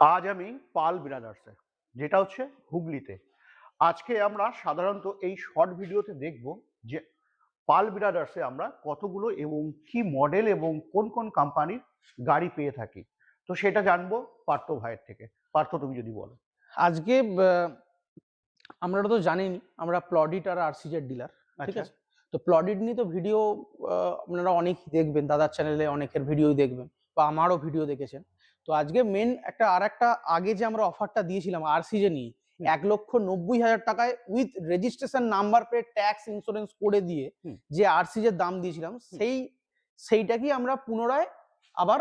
আজ আমি পাল ব্রাদার্সে, যেটা হচ্ছে হুগলিতে। আজকে আমরা সাধারণত এই শর্ট ভিডিওতে দেখব যে পাল ব্রাদার্সে আমরা কতগুলো এবং কি মডেল এবং কোন কোন কোম্পানির গাড়ি পেয়ে থাকি। তো সেটা জানবো পার্থ ভাইয়ের থেকে। পার্থ, তুমি যদি বলো। আজকে আমরা তো জানেনই আমরা প্লডিট আর আরসিজের ডিলার, ঠিক আচ্ছা। আছে? তো প্লডিট নিয়ে তো ভিডিও আপনারা অনেক দেখবেন, দাদার চ্যানেলে অনেকের ভিডিওই দেখবেন বা আমারও ভিডিও দেখেছেন। তো আজকে মেন একটা আগে যে আমরা অফারটা দিয়েছিলাম আরসিজে নিয়ে 1,90,000 টাকায় with registration number plate tax insurance করে দিয়ে যে আরসিজের দাম দিয়েছিলাম সেইটাকেই আমরা পুনরায় আবার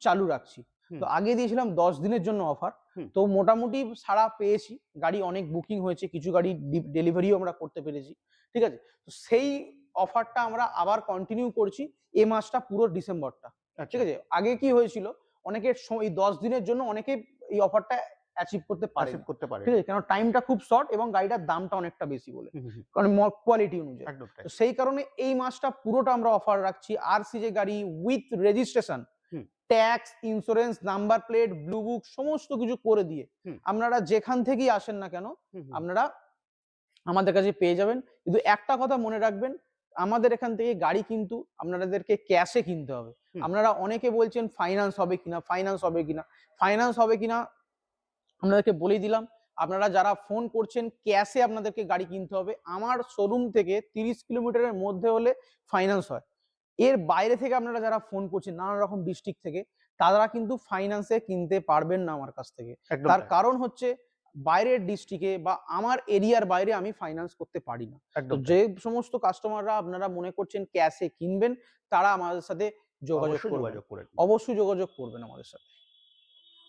চালু রাখছি। তো আগে দিয়েছিলাম 10 দিনের জন্য অফার। তো মোটামুটি সাড়া পেয়েছি, গাড়ি অনেক বুকিং হয়েছে, কিছু গাড়ি ডেলিভারিও আমরা করতে পেরেছি, ঠিক আছে? তো সেই অফারটা আমরা আবার কন্টিনিউ করছি এ মাসটা পুরো ডিসেম্বরটা, ঠিক আছে? আগে কি হয়েছিল, অনেকের এই 10 দিনের জন্য অনেকে এই অফারটা অ্যাচিভ করতে পারে, ঠিক আছে? কারণ টাইমটা খুব শর্ট এবং গাড়িটার দামটা অনেকটা বেশি বলে, কারণ কোয়ালিটি অনুযায়ী। তো সেই কারণে এই মাসটা পুরোটা আমরা অফার রাখছি আরসিজে গাড়ি with registration, tax insurance number plate blue book সমস্ত কিছু করে দিয়ে আপনারা যেখান থেকেই আসেন না কেন আপনারা আমাদের কাছে পেয়ে যাবেন। কিন্তু একটা কথা মনে রাখবেন, আমাদের এখান থেকে গাড়ি কিন্তু আপনাদেরকে ক্যাশে কিনতে হবে। আপনারা অনেকে বলছেন ফাইন্যান্স হবে কিনা, ফাইন্যান্স হবে কিনা আপনাদেরকে বলেই দিলাম। আপনারা যারা ফোন করছেন ক্যাশে আপনাদেরকে গাড়ি কিনতে হবে। আমার শোরুম থেকে 30 কিলোমিটারের মধ্যে হলে ফাইন্যান্স হয়। এর বাইরে থেকে আপনারা যারা ফোন করছেন নানা রকম ডিস্ট্রিক্ট থেকে, তারা কিন্তু ফাইন্যান্সে কিনতে পারবেন না আমার কাছ থেকে। তার কারণ হচ্ছে বাইরের ডিস্ট্রিক্টে বা আমার এরিয়ার বাইরে আমি ফাইন্যান্স করতে পারি না। তো যে সমস্ত কাস্টমাররা আপনারা মনে করছেন ক্যাশে কিনবেন, তারা আমাদের সাথে যোগাযোগ করবেন, অবশ্যই যোগাযোগ করবেন আমাদের সাথে।